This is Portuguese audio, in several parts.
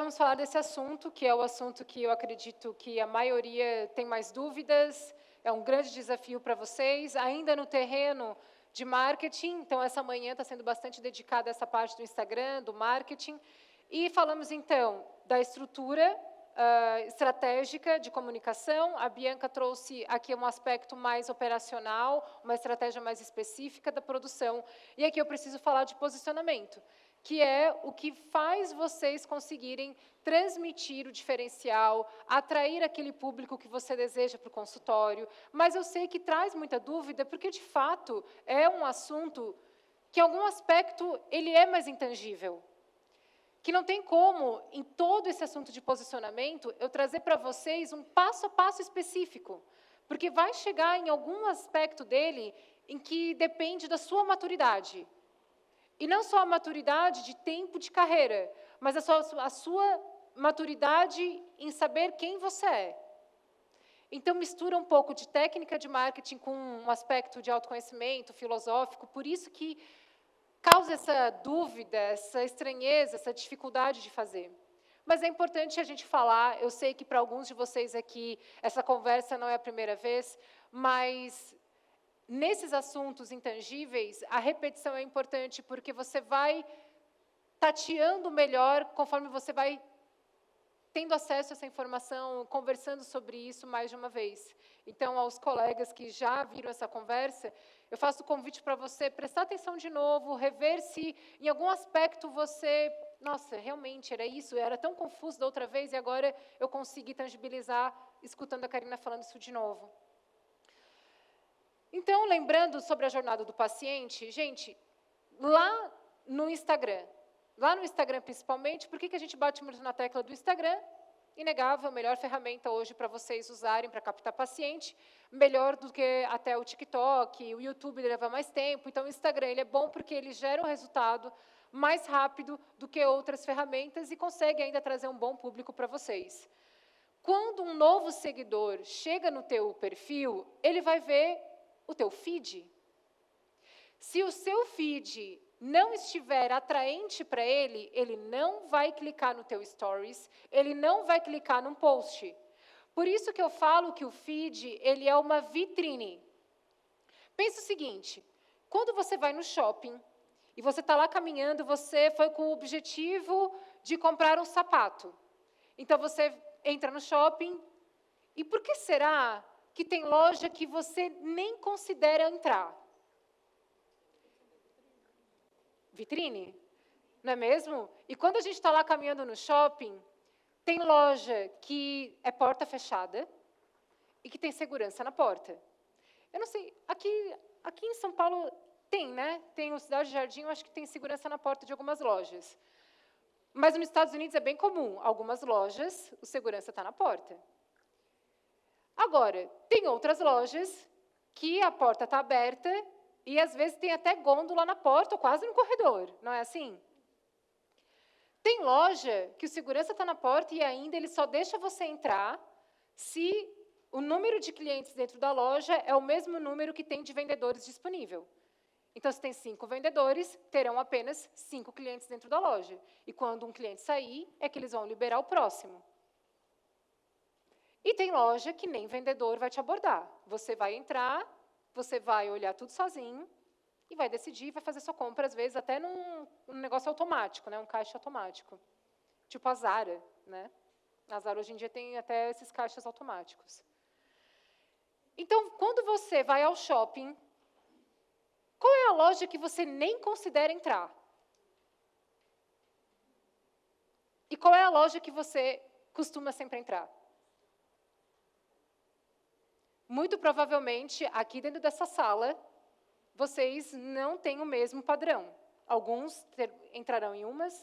vamos falar desse assunto, que é o assunto que eu acredito que a maioria tem mais dúvidas, é um grande desafio para vocês, ainda no terreno de marketing, então essa manhã está sendo bastante dedicada a essa parte do Instagram, do marketing, e falamos então da estrutura estratégica de comunicação. A Bianca trouxe aqui um aspecto mais operacional, uma estratégia mais específica da produção, e aqui eu preciso falar de posicionamento, que é o que faz vocês conseguirem transmitir o diferencial, atrair aquele público que você deseja para o consultório. Mas eu sei que traz muita dúvida, porque, de fato, é um assunto que, em algum aspecto, ele é mais intangível. Que não tem como, em todo esse assunto de posicionamento, eu trazer para vocês um passo a passo específico. Porque vai chegar em algum aspecto dele em que depende da sua maturidade. E não só a maturidade de tempo de carreira, mas a sua maturidade em saber quem você é. Então, mistura um pouco de técnica de marketing com um aspecto de autoconhecimento filosófico, por isso que causa essa dúvida, essa estranheza, essa dificuldade de fazer. Mas é importante a gente falar, eu sei que para alguns de vocês aqui, essa conversa não é a primeira vez, mas nesses assuntos intangíveis, a repetição é importante, porque você vai tateando melhor conforme você vai tendo acesso a essa informação, conversando sobre isso mais de uma vez. Então, aos colegas que já viram essa conversa, eu faço o convite para você prestar atenção de novo, rever se em algum aspecto você, nossa, realmente era isso, era tão confuso da outra vez e agora eu consegui tangibilizar escutando a Karina falando isso de novo. Então, lembrando sobre a jornada do paciente, gente, lá no Instagram principalmente, por que a gente bate muito na tecla do Instagram? Inegável, a melhor ferramenta hoje para vocês usarem para captar paciente, melhor do que até o TikTok, o YouTube leva mais tempo, então o Instagram ele é bom porque ele gera um resultado mais rápido do que outras ferramentas e consegue ainda trazer um bom público para vocês. Quando um novo seguidor chega no teu perfil, ele vai ver o teu feed. Se o seu feed não estiver atraente para ele, ele não vai clicar no teu stories, ele não vai clicar num post. Por isso que eu falo que o feed, ele é uma vitrine. Pensa o seguinte, quando você vai no shopping, e você está lá caminhando, você foi com o objetivo de comprar um sapato. Então, você entra no shopping, e por que será que tem loja que você nem considera entrar? Vitrine, não é mesmo? E quando a gente está lá caminhando no shopping, tem loja que é porta fechada e que tem segurança na porta. Eu não sei, aqui em São Paulo tem, né? Tem o Cidade Jardim, eu acho que tem segurança na porta de algumas lojas. Mas nos Estados Unidos é bem comum, algumas lojas, o segurança está na porta. Agora, tem outras lojas que a porta está aberta e, às vezes, tem até gôndola na porta, ou quase no corredor, não é assim? Tem loja que o segurança está na porta e ainda ele só deixa você entrar se o número de clientes dentro da loja é o mesmo número que tem de vendedores disponível. Então, se tem 5 vendedores, terão apenas 5 clientes dentro da loja. E quando um cliente sair, é que eles vão liberar o próximo. E tem loja que nem vendedor vai te abordar. Você vai entrar, você vai olhar tudo sozinho e vai decidir, vai fazer sua compra, às vezes, até num negócio automático, né? Um caixa automático. Tipo a Zara, né? A Zara, hoje em dia, tem até esses caixas automáticos. Então, quando você vai ao shopping, qual é a loja que você nem considera entrar? E qual é a loja que você costuma sempre entrar? Muito provavelmente, aqui dentro dessa sala, vocês não têm o mesmo padrão. Alguns entrarão em umas,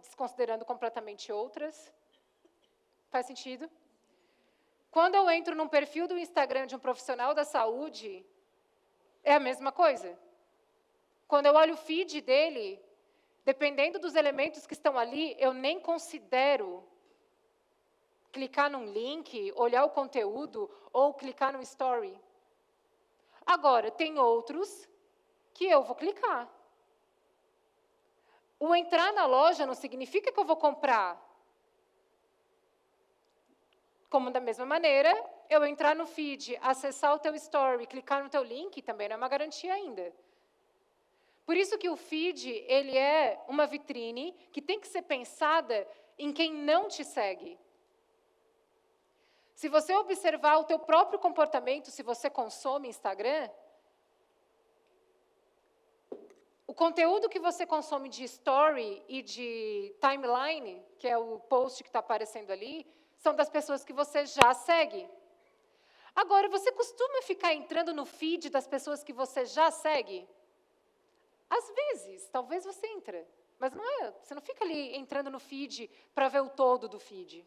desconsiderando completamente outras. Faz sentido? Quando eu entro num perfil do Instagram de um profissional da saúde, é a mesma coisa. Quando eu olho o feed dele, dependendo dos elementos que estão ali, eu nem considero clicar num link, olhar o conteúdo ou clicar no story. Agora, tem outros que eu vou clicar. O entrar na loja não significa que eu vou comprar. Como da mesma maneira, eu entrar no feed, acessar o teu story, clicar no teu link, também não é uma garantia ainda. Por isso que o feed, ele é uma vitrine que tem que ser pensada em quem não te segue. Se você observar o teu próprio comportamento, se você consome Instagram, o conteúdo que você consome de story e de timeline, que é o post que está aparecendo ali, são das pessoas que você já segue. Agora, você costuma ficar entrando no feed das pessoas que você já segue? Às vezes, talvez você entra, mas não é, você não fica ali entrando no feed para ver o todo do feed.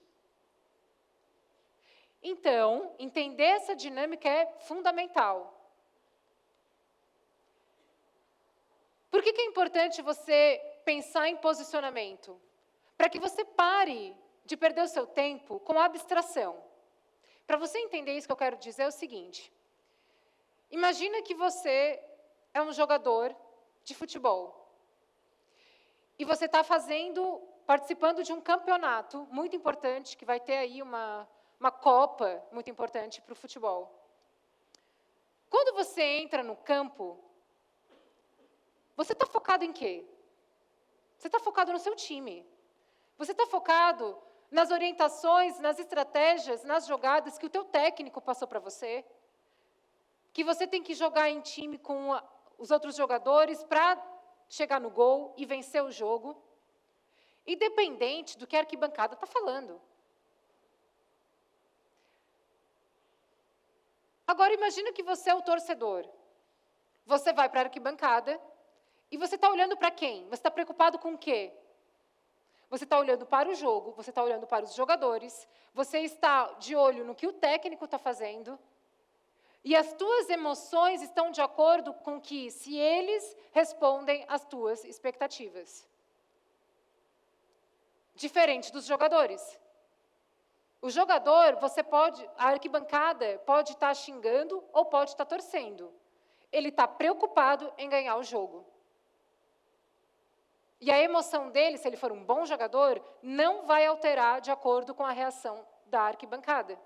Então, entender essa dinâmica é fundamental. Por que é importante você pensar em posicionamento? Para que você pare de perder o seu tempo com abstração. Para você entender isso que eu quero dizer é o seguinte. Imagina que você é um jogador de futebol. E você está participando de um campeonato muito importante, que vai ter aí uma Copa muito importante para o futebol. Quando você entra no campo, você está focado em quê? Você está focado no seu time. Você está focado nas orientações, nas estratégias, nas jogadas que o teu técnico passou para você, que você tem que jogar em time com os outros jogadores para chegar no gol e vencer o jogo, independente do que a arquibancada está falando. Agora, imagina que você é o torcedor. Você vai para a arquibancada e você está olhando para quem? Você está preocupado com o quê? Você está olhando para o jogo, você está olhando para os jogadores, você está de olho no que o técnico está fazendo, e as tuas emoções estão de acordo com que, se eles respondem às tuas expectativas. Diferente dos jogadores. O jogador, a arquibancada pode estar xingando ou pode estar torcendo. Ele está preocupado em ganhar o jogo. E a emoção dele, se ele for um bom jogador, não vai alterar de acordo com a reação da arquibancada.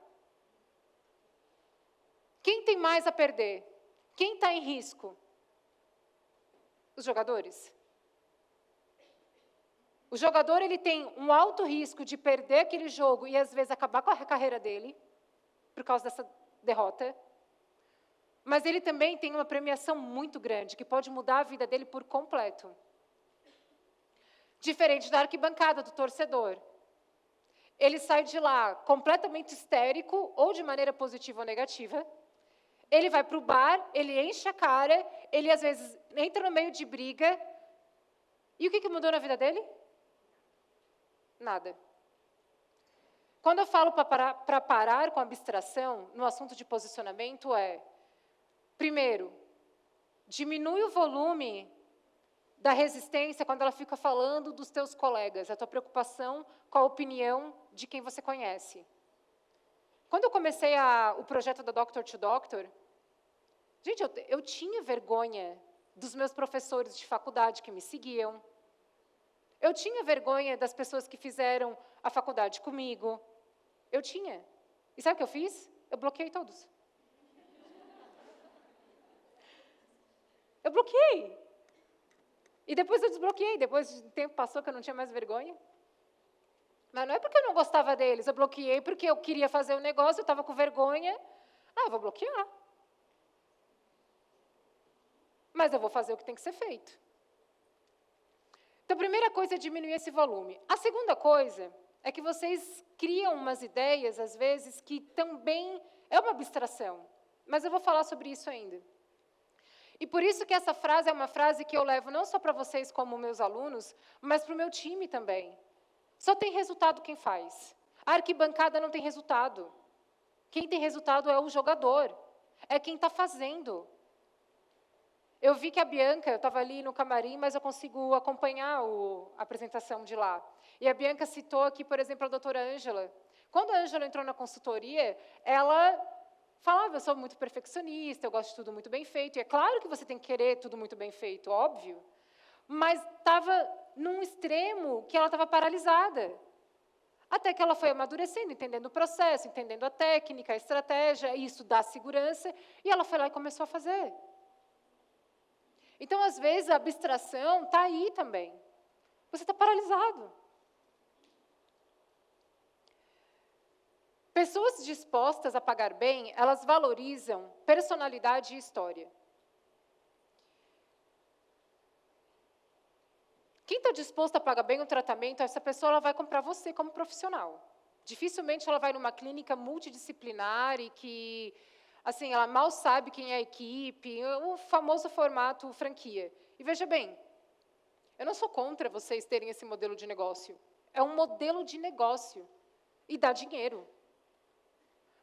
Quem tem mais a perder? Quem está em risco? Os jogadores. O jogador, ele tem um alto risco de perder aquele jogo e, às vezes, acabar com a carreira dele, por causa dessa derrota. Mas ele também tem uma premiação muito grande, que pode mudar a vida dele por completo. Diferente da arquibancada, do torcedor. Ele sai de lá completamente histérico, ou de maneira positiva ou negativa. Ele vai para o bar, ele enche a cara, ele, às vezes, entra no meio de briga. E o que mudou na vida dele? Nada. Quando eu falo para parar com a abstração, no assunto de posicionamento, primeiro, diminui o volume da resistência quando ela fica falando dos teus colegas, a tua preocupação com a opinião de quem você conhece. Quando eu comecei o projeto da Doctor to Doctor, gente, eu tinha vergonha dos meus professores de faculdade que me seguiam. Eu tinha vergonha das pessoas que fizeram a faculdade comigo. Eu tinha. E sabe o que eu fiz? Eu bloqueei todos. Eu bloqueei. E depois eu desbloqueei. Depois de tempo passou que eu não tinha mais vergonha. Mas não é porque eu não gostava deles. Eu bloqueei porque eu queria fazer o negócio, eu estava com vergonha. Eu vou bloquear. Mas eu vou fazer o que tem que ser feito. Então, a primeira coisa é diminuir esse volume. A segunda coisa é que vocês criam umas ideias, às vezes, que também é uma abstração. Mas eu vou falar sobre isso ainda. E por isso que essa frase é uma frase que eu levo não só para vocês como meus alunos, mas para o meu time também. Só tem resultado quem faz. A arquibancada não tem resultado. Quem tem resultado é o jogador. É quem está fazendo. Eu vi que a Bianca, eu estava ali no camarim, mas eu consigo acompanhar a apresentação de lá. E a Bianca citou aqui, por exemplo, a doutora Ângela. Quando a Ângela entrou na consultoria, ela falava, eu sou muito perfeccionista, eu gosto de tudo muito bem feito. E é claro que você tem que querer tudo muito bem feito, óbvio. Mas estava num extremo que ela estava paralisada. Até que ela foi amadurecendo, entendendo o processo, entendendo a técnica, a estratégia, isso dá segurança, e ela foi lá e começou a fazer. Então, às vezes, a abstração está aí também. Você está paralisado. Pessoas dispostas a pagar bem, elas valorizam personalidade e história. Quem está disposto a pagar bem o tratamento, essa pessoa ela vai comprar você como profissional. Dificilmente ela vai numa clínica multidisciplinar e que, assim, ela mal sabe quem é a equipe, o famoso formato franquia. E veja bem, eu não sou contra vocês terem esse modelo de negócio. É um modelo de negócio e dá dinheiro.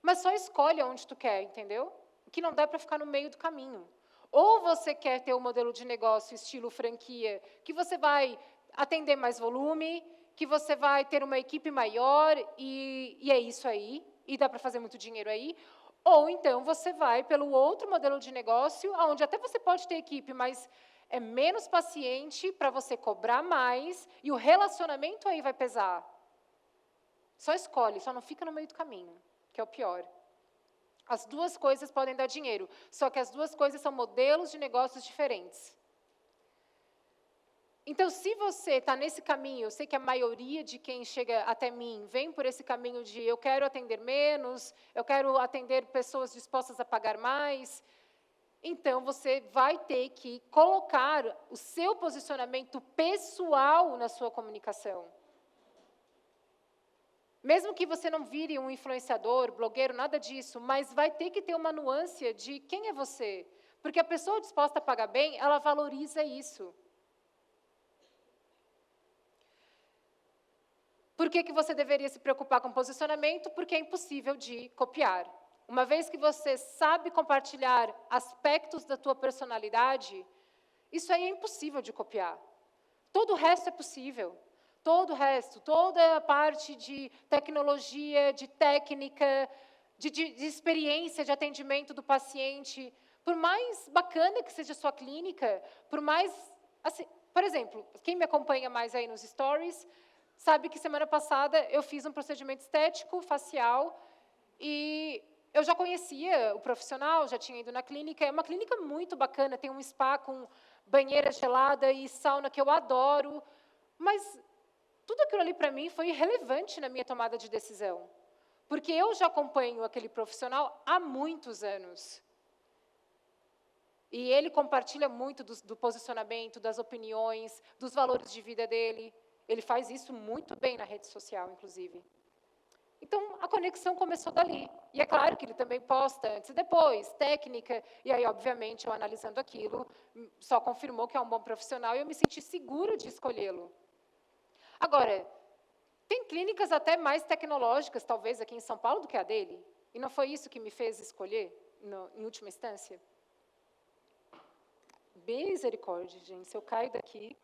Mas só escolhe onde tu quer, entendeu? Que não dá para ficar no meio do caminho. Ou você quer ter um modelo de negócio estilo franquia, que você vai atender mais volume, que você vai ter uma equipe maior e é isso aí, e dá para fazer muito dinheiro aí. Ou então você vai pelo outro modelo de negócio, onde até você pode ter equipe, mas é menos paciente para você cobrar mais e o relacionamento aí vai pesar. Só escolhe, só não fica no meio do caminho, que é o pior. As duas coisas podem dar dinheiro, só que as duas coisas são modelos de negócios diferentes. Então, se você está nesse caminho, eu sei que a maioria de quem chega até mim vem por esse caminho de eu quero atender menos, eu quero atender pessoas dispostas a pagar mais, então você vai ter que colocar o seu posicionamento pessoal na sua comunicação. Mesmo que você não vire um influenciador, blogueiro, nada disso, mas vai ter que ter uma nuance de quem é você. Porque a pessoa disposta a pagar bem, ela valoriza isso. Por que você deveria se preocupar com posicionamento? Porque é impossível de copiar. Uma vez que você sabe compartilhar aspectos da tua personalidade, isso aí é impossível de copiar. Todo o resto é possível. Todo o resto, toda a parte de tecnologia, de técnica, de experiência de atendimento do paciente, por mais bacana que seja a sua clínica, por mais... Assim, por exemplo, quem me acompanha mais aí nos stories, sabe que semana passada eu fiz um procedimento estético facial e eu já conhecia o profissional, já tinha ido na clínica, é uma clínica muito bacana, tem um spa com banheira gelada e sauna que eu adoro, mas tudo aquilo ali para mim foi irrelevante na minha tomada de decisão, porque eu já acompanho aquele profissional há muitos anos. E ele compartilha muito do posicionamento, das opiniões, dos valores de vida dele. Ele faz isso muito bem na rede social, inclusive. Então, a conexão começou dali. E é claro que ele também posta antes e depois, técnica, e aí, obviamente, eu analisando aquilo, só confirmou que é um bom profissional e eu me senti segura de escolhê-lo. Agora, tem clínicas até mais tecnológicas, talvez, aqui em São Paulo do que a dele, e não foi isso que me fez escolher, em última instância? Misericórdia, gente, se eu caio daqui...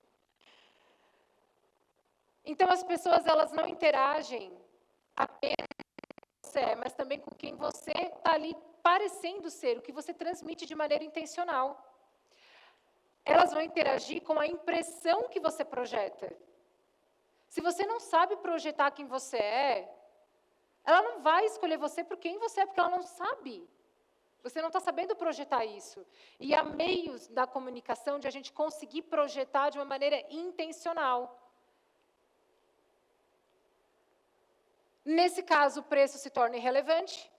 Então, as pessoas, elas não interagem apenas com você, mas também com quem você está ali parecendo ser, o que você transmite de maneira intencional. Elas vão interagir com a impressão que você projeta. Se você não sabe projetar quem você é, ela não vai escolher você por quem você é, porque ela não sabe. Você não está sabendo projetar isso. E há meios da comunicação de a gente conseguir projetar de uma maneira intencional. Nesse caso, o preço se torna irrelevante.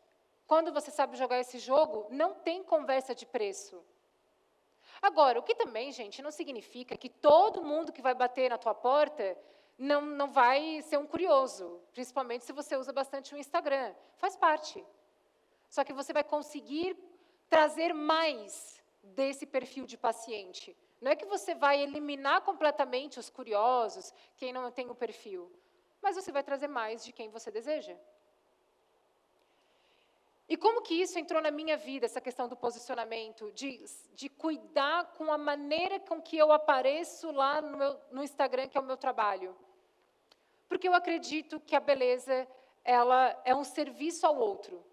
Quando você sabe jogar esse jogo, não tem conversa de preço. Agora, o que também, gente, não significa que todo mundo que vai bater na tua porta não vai ser um curioso, principalmente se você usa bastante o Instagram. Faz parte. Só que você vai conseguir trazer mais desse perfil de paciente. Não é que você vai eliminar completamente os curiosos, quem não tem o perfil, mas você vai trazer mais de quem você deseja. E como que isso entrou na minha vida, essa questão do posicionamento, de cuidar com a maneira com que eu apareço lá no Instagram, que é o meu trabalho? Porque eu acredito que a beleza, ela é um serviço ao outro.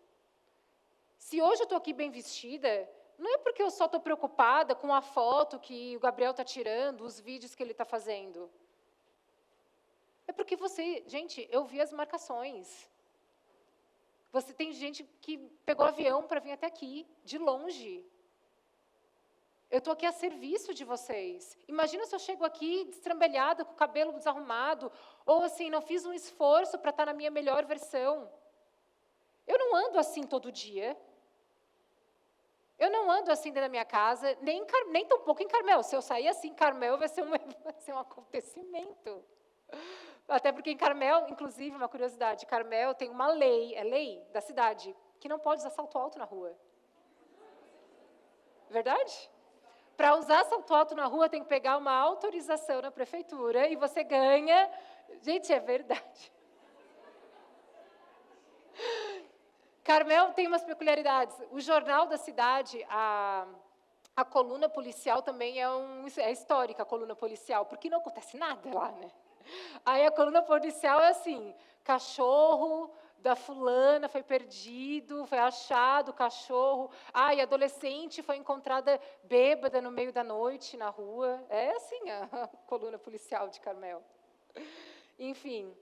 Se hoje eu estou aqui bem vestida, não é porque eu só estou preocupada com a foto que o Gabriel está tirando, os vídeos que ele está fazendo. É porque você, gente, eu vi as marcações. Você tem gente que pegou avião para vir até aqui, de longe. Eu estou aqui a serviço de vocês. Imagina se eu chego aqui destrambelhada, com o cabelo desarrumado, ou assim, não fiz um esforço para estar na minha melhor versão. Eu não ando assim todo dia. Eu não ando assim dentro da minha casa, nem tão pouco em Carmel. Se eu sair assim em Carmel, vai ser um acontecimento. Até porque em Carmel, inclusive, uma curiosidade, Carmel tem uma lei, é lei da cidade, que não pode usar salto alto na rua. Verdade? Para usar salto alto na rua, tem que pegar uma autorização na prefeitura e você ganha... Gente, é verdade. Carmel tem umas peculiaridades. O jornal da cidade, a coluna policial também é histórica, a coluna policial, porque não acontece nada lá, né? Aí a coluna policial é assim, cachorro da fulana foi perdido, foi achado o cachorro. E adolescente foi encontrada bêbada no meio da noite na rua. É assim a coluna policial de Carmel. Enfim.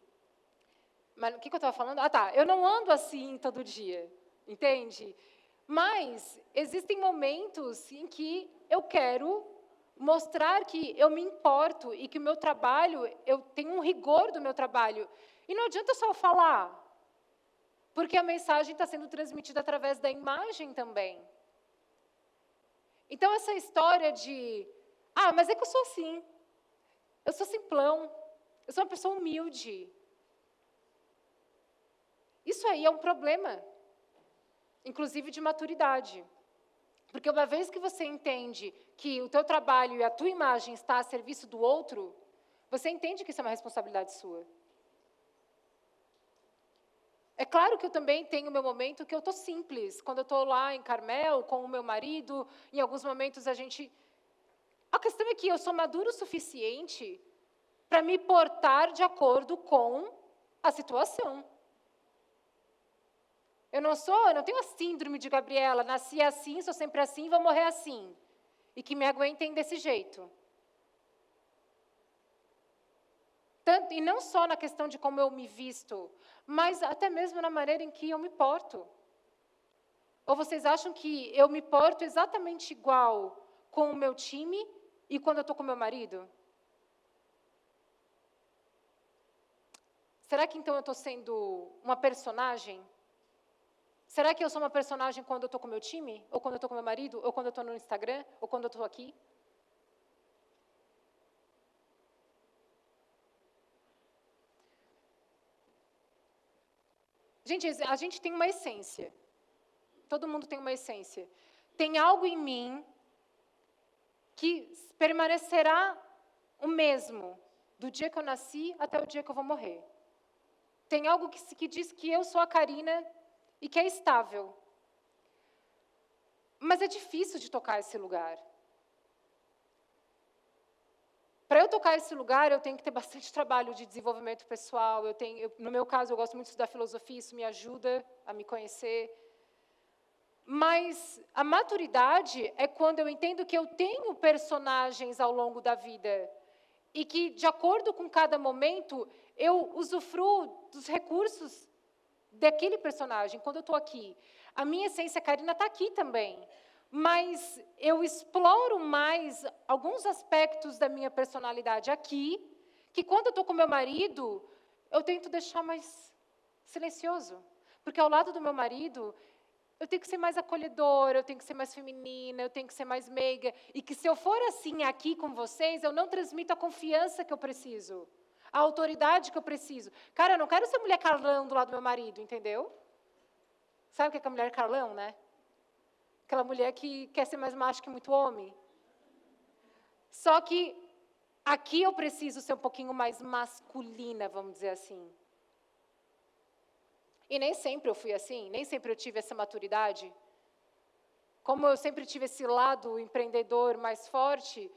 Mas o que eu estava falando? Eu não ando assim todo dia, entende? Mas existem momentos em que eu quero mostrar que eu me importo e que o meu trabalho, eu tenho um rigor do meu trabalho. E não adianta só falar, porque a mensagem está sendo transmitida através da imagem também. Então, essa história de, mas é que eu sou assim, eu sou simplão, eu sou uma pessoa humilde. Isso aí é um problema, inclusive de maturidade. Porque uma vez que você entende que o teu trabalho e a tua imagem está a serviço do outro, você entende que isso é uma responsabilidade sua. É claro que eu também tenho o meu momento que eu estou simples. Quando eu estou lá em Carmel, com o meu marido, em alguns momentos a gente... A questão é que eu sou maduro o suficiente para me portar de acordo com a situação. Eu não tenho a síndrome de Gabriela, nasci assim, sou sempre assim e vou morrer assim. E que me aguentem desse jeito. E não só na questão de como eu me visto, mas até mesmo na maneira em que eu me porto. Ou vocês acham que eu me porto exatamente igual com o meu time e quando eu estou com o meu marido? Será que então eu estou sendo uma personagem? Será que eu sou uma personagem quando eu estou com o meu time? Ou quando eu estou com o meu marido? Ou quando eu estou no Instagram? Ou quando eu estou aqui? Gente, a gente tem uma essência. Todo mundo tem uma essência. Tem algo em mim que permanecerá o mesmo do dia que eu nasci até o dia que eu vou morrer. Tem algo que diz que eu sou a Karina e que é estável. Mas é difícil de tocar esse lugar. Para eu tocar esse lugar, eu tenho que ter bastante trabalho de desenvolvimento pessoal. No meu caso, eu gosto muito de estudar filosofia, isso me ajuda a me conhecer. Mas a maturidade é quando eu entendo que eu tenho personagens ao longo da vida e que, de acordo com cada momento, eu usufruo dos recursos daquele personagem, quando eu estou aqui. A minha essência, Karina, está aqui também. Mas eu exploro mais alguns aspectos da minha personalidade aqui, que quando eu estou com meu marido, eu tento deixar mais silencioso. Porque ao lado do meu marido, eu tenho que ser mais acolhedora, eu tenho que ser mais feminina, eu tenho que ser mais meiga. E que se eu for assim aqui com vocês, eu não transmito a confiança que eu preciso, a autoridade que eu preciso. Cara, eu não quero ser mulher Carlão do lado do meu marido, entendeu? Sabe o que é a mulher Carlão, né? Aquela mulher que quer ser mais macho que muito homem. Só que aqui eu preciso ser um pouquinho mais masculina, vamos dizer assim. E nem sempre eu fui assim, nem sempre eu tive essa maturidade. Como eu sempre tive esse lado empreendedor mais forte,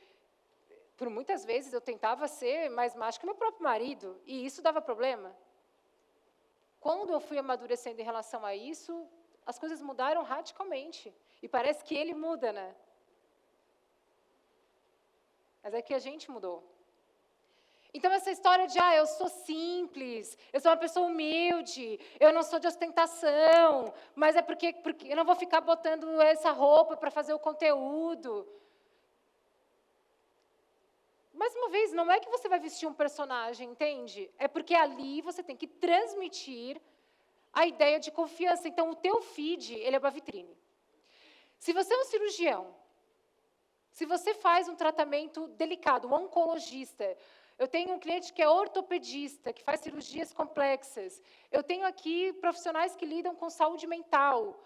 por muitas vezes eu tentava ser mais macho que meu próprio marido, e isso dava problema. Quando eu fui amadurecendo em relação a isso, as coisas mudaram radicalmente. E parece que ele muda, né? Mas é que a gente mudou. Então, essa história de, eu sou simples, eu sou uma pessoa humilde, eu não sou de ostentação, mas é porque eu não vou ficar botando essa roupa para fazer o conteúdo. Mais uma vez, não é que você vai vestir um personagem, entende? É porque ali você tem que transmitir a ideia de confiança. Então, o teu feed, ele é uma vitrine. Se você é um cirurgião, se você faz um tratamento delicado, um oncologista, eu tenho um cliente que é ortopedista, que faz cirurgias complexas. Eu tenho aqui profissionais que lidam com saúde mental.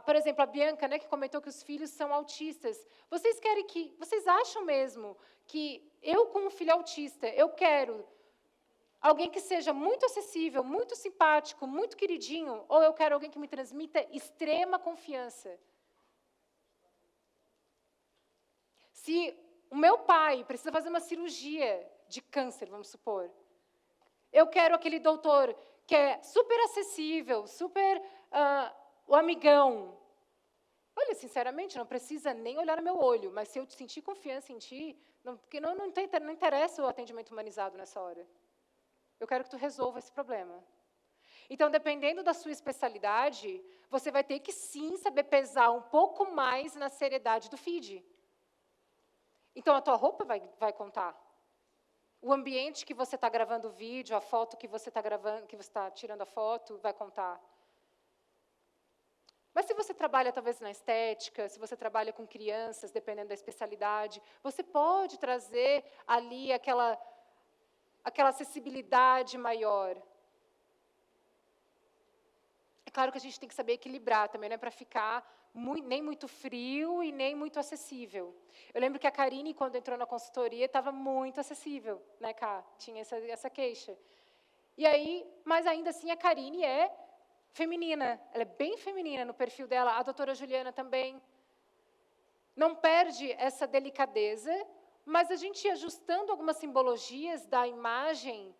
Por exemplo, a Bianca, né, que comentou que os filhos são autistas. Vocês acham mesmo que eu, com um filho autista, eu quero alguém que seja muito acessível, muito simpático, muito queridinho, ou eu quero alguém que me transmita extrema confiança? Se o meu pai precisa fazer uma cirurgia de câncer, vamos supor, eu quero aquele doutor que é super acessível, super o amigão. Olha, sinceramente, não precisa nem olhar no meu olho, mas se eu sentir confiança em ti, porque não interessa o atendimento humanizado nessa hora. Eu quero que tu resolva esse problema. Então, dependendo da sua especialidade, você vai ter que, sim, saber pesar um pouco mais na seriedade do feed. Então, a tua roupa vai contar. O ambiente que você está gravando o vídeo, a foto que você está gravando, que você está tirando a foto, vai contar. Mas se você trabalha, talvez, na estética, se você trabalha com crianças, dependendo da especialidade, você pode trazer ali aquela acessibilidade maior. É claro que a gente tem que saber equilibrar também, não é para ficar nem muito frio e nem muito acessível. Eu lembro que a Karine, quando entrou na consultoria, estava muito acessível, né, Ká? Tinha essa queixa. E aí, mas ainda assim, a Karine é feminina, ela é bem feminina no perfil dela, a doutora Juliana também. Não perde essa delicadeza, mas a gente ajustando algumas simbologias da imagem,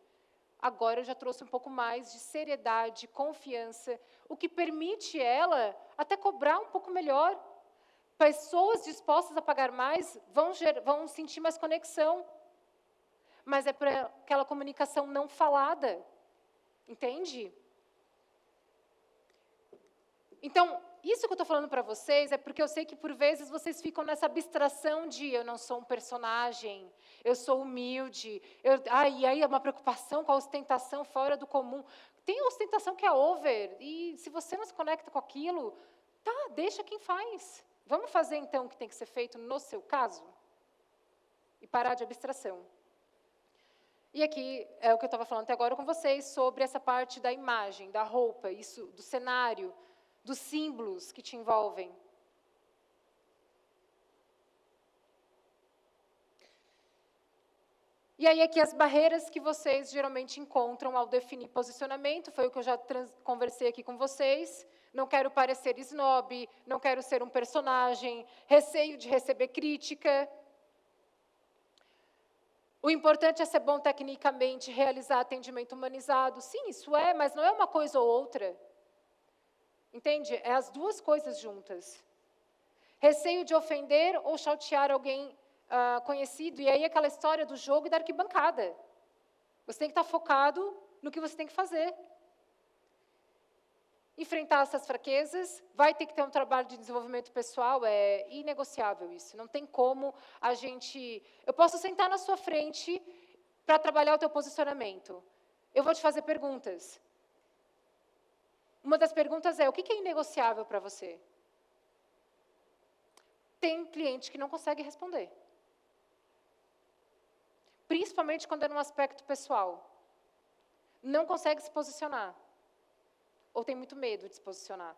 agora eu já trouxe um pouco mais de seriedade, confiança, o que permite ela até cobrar um pouco melhor. Pessoas dispostas a pagar mais vão sentir mais conexão. Mas é por aquela comunicação não falada. Entende? Então, isso que eu estou falando para vocês é porque eu sei que, por vezes, vocês ficam nessa abstração de eu não sou um personagem, eu sou humilde, e aí é uma preocupação com a ostentação fora do comum. Tem ostentação que é over, e se você não se conecta com aquilo, deixa quem faz. Vamos fazer, então, o que tem que ser feito no seu caso? E parar de abstração. E aqui é o que eu estava falando até agora com vocês, sobre essa parte da imagem, da roupa, isso, do cenário, dos símbolos que te envolvem. E aí, aqui, as barreiras que vocês geralmente encontram ao definir posicionamento, foi o que eu já conversei aqui com vocês. Não quero parecer snob, não quero ser um personagem, receio de receber crítica. O importante é ser bom tecnicamente, realizar atendimento humanizado. Sim, isso é, mas não é uma coisa ou outra. Entende? É as duas coisas juntas. Receio de ofender ou chatear alguém conhecido, e aí aquela história do jogo e da arquibancada. Você tem que estar focado no que você tem que fazer. Enfrentar essas fraquezas, vai ter que ter um trabalho de desenvolvimento pessoal, é inegociável isso. Não tem como a gente... Eu posso sentar na sua frente para trabalhar o teu posicionamento. Eu vou te fazer perguntas. Uma das perguntas é, o que é inegociável para você? Tem cliente que não consegue responder. Principalmente quando é num aspecto pessoal. Não consegue se posicionar. Ou tem muito medo de se posicionar.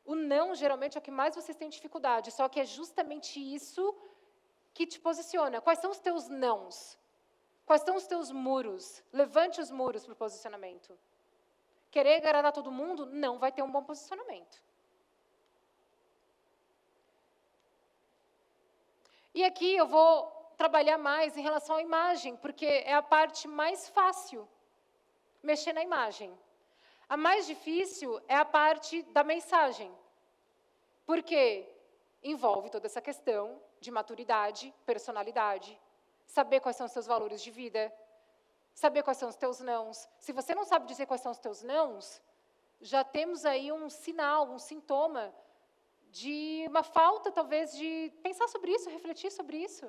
O não, geralmente, é o que mais vocês têm dificuldade, só que é justamente isso que te posiciona. Quais são os teus nãos? Quais são os teus muros? Levante os muros para o posicionamento. Querer agradar todo mundo não vai ter um bom posicionamento. E aqui eu vou trabalhar mais em relação à imagem, porque é a parte mais fácil, mexer na imagem. A mais difícil é a parte da mensagem, porque envolve toda essa questão de maturidade, personalidade, saber quais são os seus valores de vida, saber quais são os teus nãos. Se você não sabe dizer quais são os teus nãos, já temos aí um sinal, um sintoma de uma falta, talvez, de pensar sobre isso, refletir sobre isso.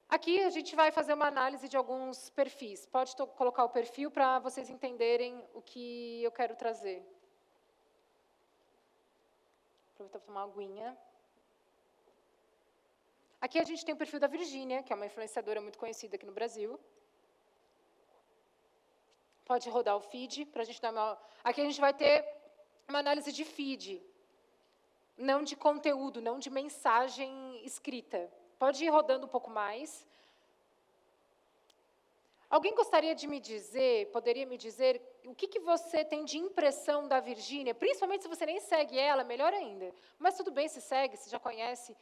Aqui a gente vai fazer uma análise de alguns perfis. Pode colocar o perfil para vocês entenderem o que eu quero trazer. Aproveitar para tomar uma aguinha. Aqui a gente tem o perfil da Virgínia, que é uma influenciadora muito conhecida aqui no Brasil. Pode rodar o feed para a gente dar uma... Aqui a gente vai ter uma análise de feed, não de conteúdo, não de mensagem escrita. Pode ir rodando um pouco mais. Alguém gostaria de me dizer, poderia me dizer, o que você tem de impressão da Virgínia? Principalmente se você nem segue ela, melhor ainda. Mas tudo bem, se segue, se já conhece.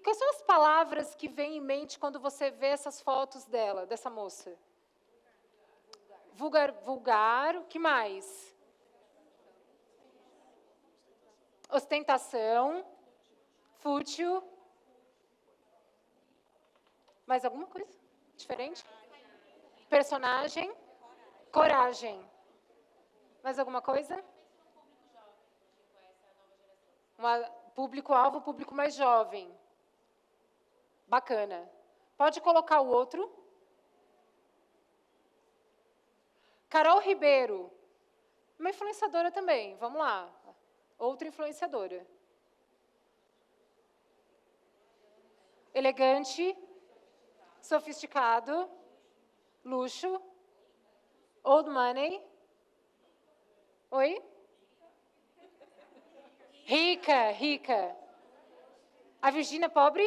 Quais são as palavras que vêm em mente quando você vê essas fotos dela, dessa moça? Vulgar, o que mais? Ostentação, fútil. Mais alguma coisa diferente? Personagem, coragem. Mais alguma coisa? Público-alvo, público mais jovem. Bacana. Pode colocar o outro. Carol Ribeiro, uma influenciadora também, vamos lá. Outra influenciadora. Elegante, sofisticado, luxo, old money. Oi? Rica. A Virgínia pobre?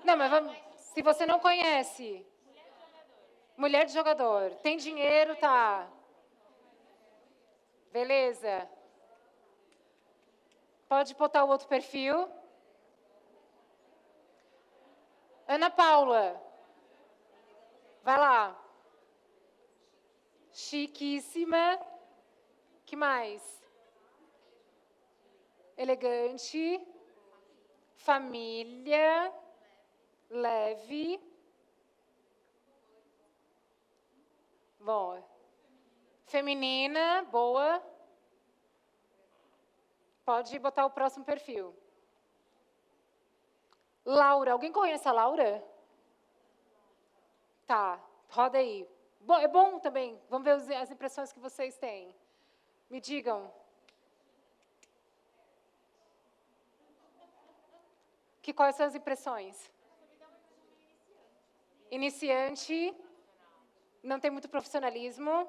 Não, mas vamos, se você não conhece. Mulher de jogador. Tem dinheiro, tá. Beleza. Pode botar o outro perfil. Ana Paula. Vai lá. Chiquíssima. Que mais? Elegante. Família. Leve. Bom. Feminina, boa. Pode botar o próximo perfil. Laura. Alguém conhece a Laura? Tá, roda aí. Bom, é bom também. Vamos ver as impressões que vocês têm. Me digam. Quais são as impressões? Iniciante. Não tem muito profissionalismo.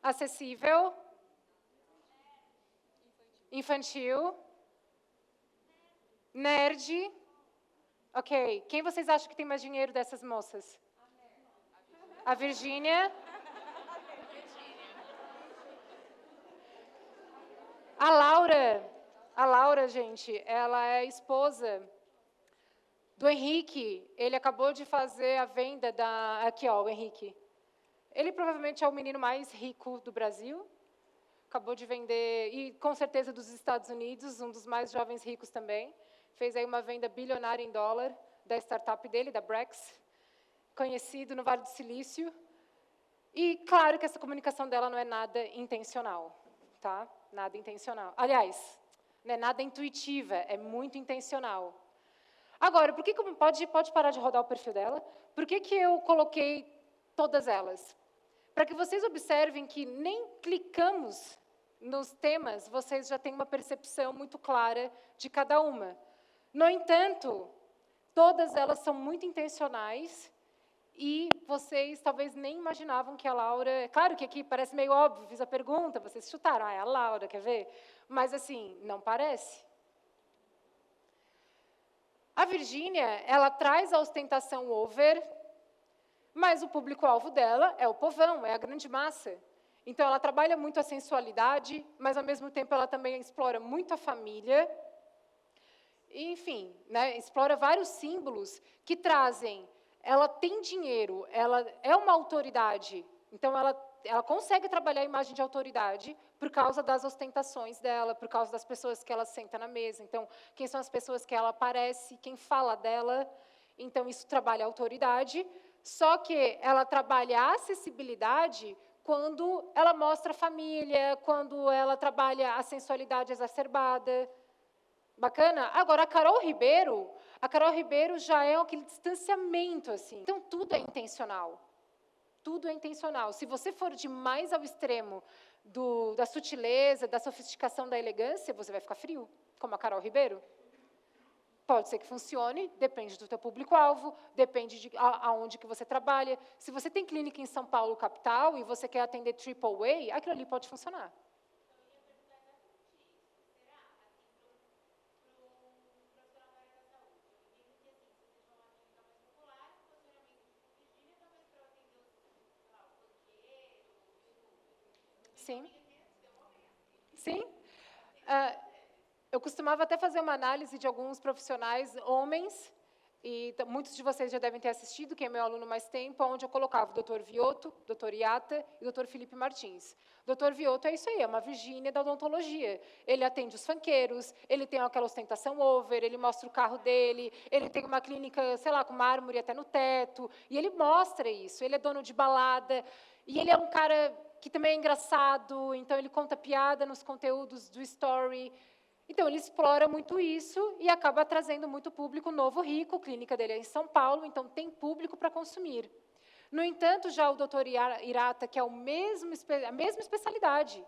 Acessível. Infantil. Nerd. Ok. Quem vocês acham que tem mais dinheiro dessas moças? A Virgínia. A Laura, gente, ela é esposa do Henrique. Ele acabou de fazer a venda da... Aqui, ó, o Henrique. Ele provavelmente é o menino mais rico do Brasil. Acabou de vender, e com certeza dos Estados Unidos, um dos mais jovens ricos também. Fez aí uma venda bilionária em dólar da startup dele, da Brex, conhecido no Vale do Silício. E claro que essa comunicação dela não é nada intencional, tá? Nada intencional. Aliás, não é nada intuitiva, é muito intencional. Agora, por que pode parar de rodar o perfil dela? Por que eu coloquei todas elas? Para que vocês observem que nem clicamos nos temas, vocês já têm uma percepção muito clara de cada uma. No entanto, todas elas são muito intencionais e vocês talvez nem imaginavam que a Laura... Claro que aqui parece meio óbvio, fiz a pergunta, vocês chutaram, é a Laura, quer ver? Mas, assim, não parece. A Virgínia, ela traz a ostentação over, mas o público-alvo dela é o povão, é a grande massa. Então, ela trabalha muito a sensualidade, mas, ao mesmo tempo, ela também explora muito a família. E, enfim, né, explora vários símbolos que trazem... Ela tem dinheiro, ela é uma autoridade, então ela ela consegue trabalhar a imagem de autoridade por causa das ostentações dela, por causa das pessoas que ela senta na mesa. Então, quem são as pessoas que ela aparece, quem fala dela. Então, isso trabalha a autoridade. Só que ela trabalha a acessibilidade quando ela mostra a família, quando ela trabalha a sensualidade exacerbada. Bacana? Agora, a Carol Ribeiro já é aquele distanciamento, assim. Então, tudo é intencional. Tudo é intencional. Se você for demais ao extremo da sutileza, da sofisticação, da elegância, você vai ficar frio, como a Carol Ribeiro. Pode ser que funcione, depende do teu público-alvo, depende de aonde que você trabalha. Se você tem clínica em São Paulo, capital, e você quer atender AAA, aquilo ali pode funcionar. Sim. Sim. Ah, eu costumava até fazer uma análise de alguns profissionais homens, e muitos de vocês já devem ter assistido, quem é meu aluno mais tempo, onde eu colocava o Dr. Vioto, Dr. Iata e o Dr. Felipe Martins. O Dr. Vioto é isso aí, é uma Virgínia da odontologia. Ele atende os funkeiros, ele tem aquela ostentação over, ele mostra o carro dele, ele tem uma clínica, sei lá, com mármore até no teto, e ele mostra isso, ele é dono de balada, e ele é um cara que também é engraçado, então ele conta piada nos conteúdos do story. Então, ele explora muito isso e acaba trazendo muito público novo, rico. A clínica dele é em São Paulo, então tem público para consumir. No entanto, já o doutor Irata, que é a mesma especialidade,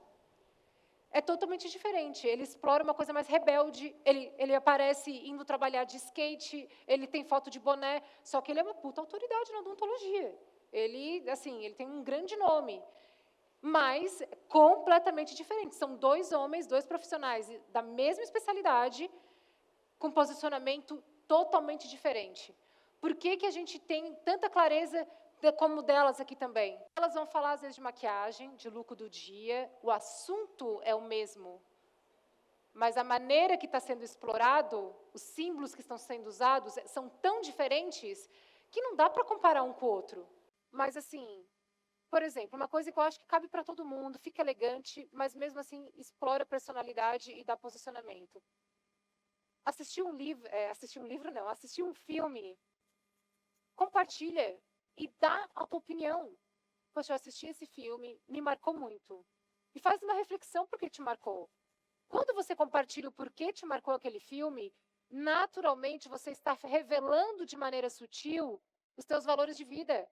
é totalmente diferente. Ele explora uma coisa mais rebelde, ele aparece indo trabalhar de skate, ele tem foto de boné, só que ele é uma puta autoridade na odontologia. Ele tem um grande nome, mas completamente diferente. São dois homens, dois profissionais da mesma especialidade, com posicionamento totalmente diferente. Por que que a gente tem tanta clareza como delas aqui também? Elas vão falar, às vezes, de maquiagem, de look do dia, o assunto é o mesmo, mas a maneira que está sendo explorado, os símbolos que estão sendo usados, são tão diferentes que não dá para comparar um com o outro. Mas, assim, por exemplo, uma coisa que eu acho que cabe para todo mundo, fica elegante, mas mesmo assim explora a personalidade e dá posicionamento. Assistir um filme, compartilha e dá a tua opinião. Poxa, eu assisti esse filme, me marcou muito. E faz uma reflexão por que te marcou. Quando você compartilha o porquê te marcou aquele filme, naturalmente você está revelando de maneira sutil os teus valores de vida.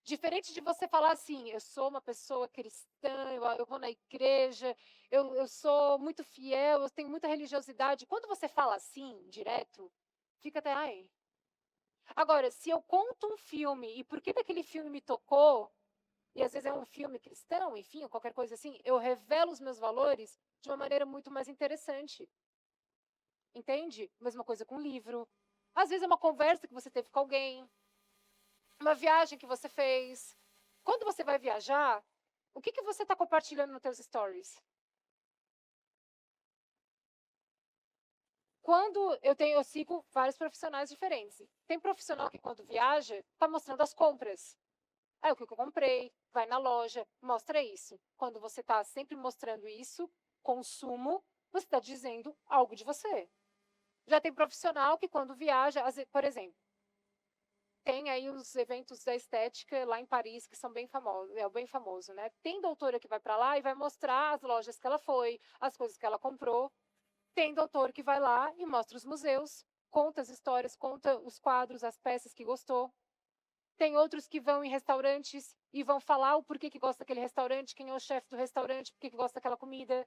Diferente de você falar assim, eu sou uma pessoa cristã, eu vou na igreja, eu sou muito fiel, eu tenho muita religiosidade. Quando você fala assim, direto, fica até, ai. Agora, se eu conto um filme e por que daquele filme me tocou, e às vezes é um filme cristão, enfim, ou qualquer coisa assim, eu revelo os meus valores de uma maneira muito mais interessante. Entende? Mesma coisa com livro. Às vezes é uma conversa que você teve com alguém, uma viagem que você fez. Quando você vai viajar, o que você está compartilhando nos seus stories? Quando eu sigo vários profissionais diferentes. Tem profissional que quando viaja, está mostrando as compras. O que eu comprei, vai na loja, mostra isso. Quando você está sempre mostrando isso, consumo, você está dizendo algo de você. Já tem profissional que quando viaja, por exemplo, tem aí os eventos da estética lá em Paris, que são bem famosos, é bem famoso, né? Tem doutora que vai para lá e vai mostrar as lojas que ela foi, as coisas que ela comprou. Tem doutor que vai lá e mostra os museus, conta as histórias, conta os quadros, as peças que gostou. Tem outros que vão em restaurantes e vão falar o porquê que gosta daquele restaurante, quem é o chefe do restaurante, porquê que gosta daquela comida.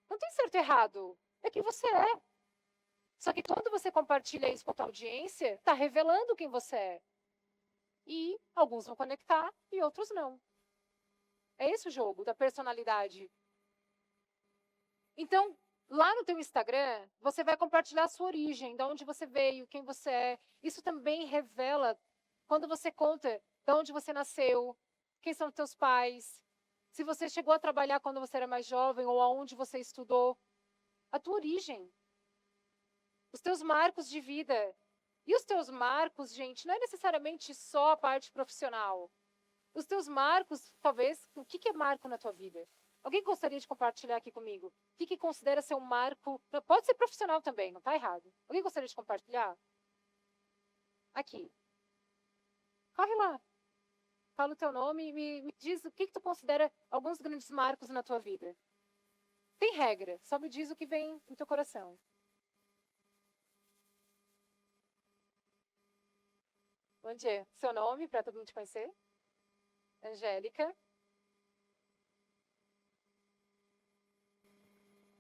Não tem certo e errado. É quem você é. Só que quando você compartilha isso com a tua audiência, está revelando quem você é. E alguns vão conectar e outros não. É esse o jogo da personalidade. Então, lá no teu Instagram, você vai compartilhar a sua origem, de onde você veio, quem você é. Isso também revela quando você conta de onde você nasceu, quem são os teus pais, se você chegou a trabalhar quando você era mais jovem ou aonde você estudou, a tua origem, os teus marcos de vida. E os teus marcos, gente, não é necessariamente só a parte profissional. Os teus marcos, talvez, o que é marco na tua vida? Alguém gostaria de compartilhar aqui comigo? O que considera ser um marco? Pode ser profissional também, não está errado. Alguém gostaria de compartilhar? Aqui. Corre lá. Fala o teu nome e me diz o que tu considera alguns grandes marcos na tua vida. Tem regra, só me diz o que vem no teu coração. Bom dia. Seu nome, para todo mundo te conhecer? Angélica.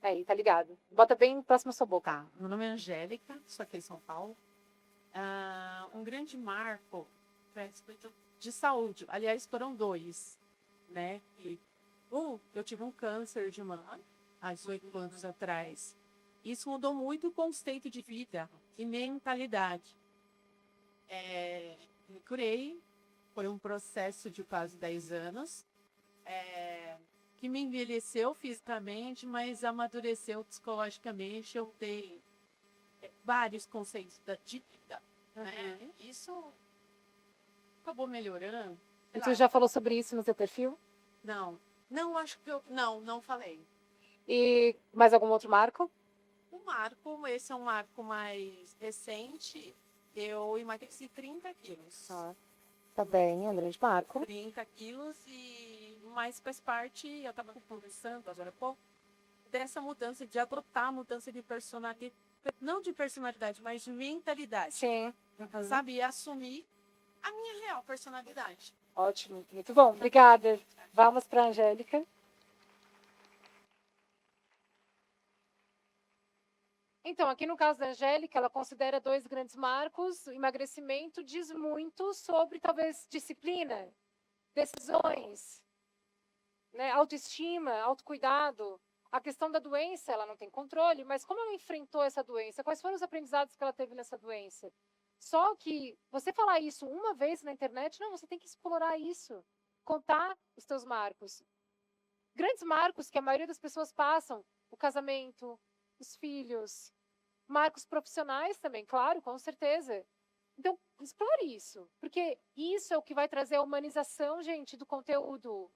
Aí, tá ligado. Bota bem próximo à sua boca. Tá, meu nome é Angélica, sou aqui em São Paulo. Um grande marco para respeito de saúde. Aliás, foram dois, né? Eu tive um câncer de mama há 18 anos atrás. Isso mudou muito o conceito de vida e mentalidade. Me curei, foi um processo de quase 10 anos, que me envelheceu fisicamente, mas amadureceu psicologicamente. Eu tenho vários conceitos de vida. Né? Isso acabou melhorando. E tu já falou sobre isso no teu perfil? Não, acho que não falei. E mais algum outro marco? Esse é um marco mais recente. Eu emagreci 30 quilos. Tá bem, é um grande marco. 30 quilos, mas faz parte, eu estava conversando agora há pouco, dessa mudança, de adotar a mudança de personalidade, não de personalidade, mas de mentalidade. Sim. Sabe? E assumir a minha real personalidade. Ótimo, muito bom. Obrigada. Vamos para a Angélica. Então, aqui no caso da Angélica, ela considera dois grandes marcos. O emagrecimento diz muito sobre, talvez, disciplina, decisões, né? Autoestima, autocuidado. A questão da doença, ela não tem controle, mas como ela enfrentou essa doença? Quais foram os aprendizados que ela teve nessa doença? Só que você falar isso uma vez na internet, não, você tem que explorar isso, contar os teus marcos. Grandes marcos que a maioria das pessoas passam, o casamento, os filhos, marcos profissionais também, claro, com certeza. Então, explore isso, porque isso é o que vai trazer a humanização, gente, do conteúdo.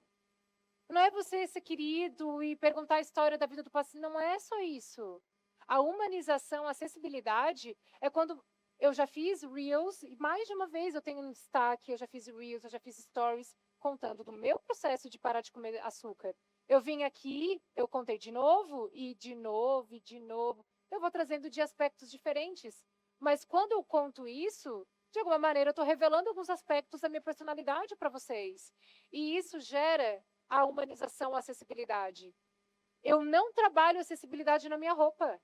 Não é você ser querido e perguntar a história da vida do paciente, não é só isso. A humanização, a acessibilidade é quando eu já fiz Reels, e mais de uma vez eu tenho um destaque, eu já fiz Reels, eu já fiz Stories, contando do meu processo de parar de comer açúcar. Eu vim aqui, eu contei de novo, e de novo, e de novo. Eu vou trazendo de aspectos diferentes. Mas quando eu conto isso, de alguma maneira eu estou revelando alguns aspectos da minha personalidade para vocês. E isso gera a humanização, a acessibilidade. Eu não trabalho acessibilidade na minha roupa.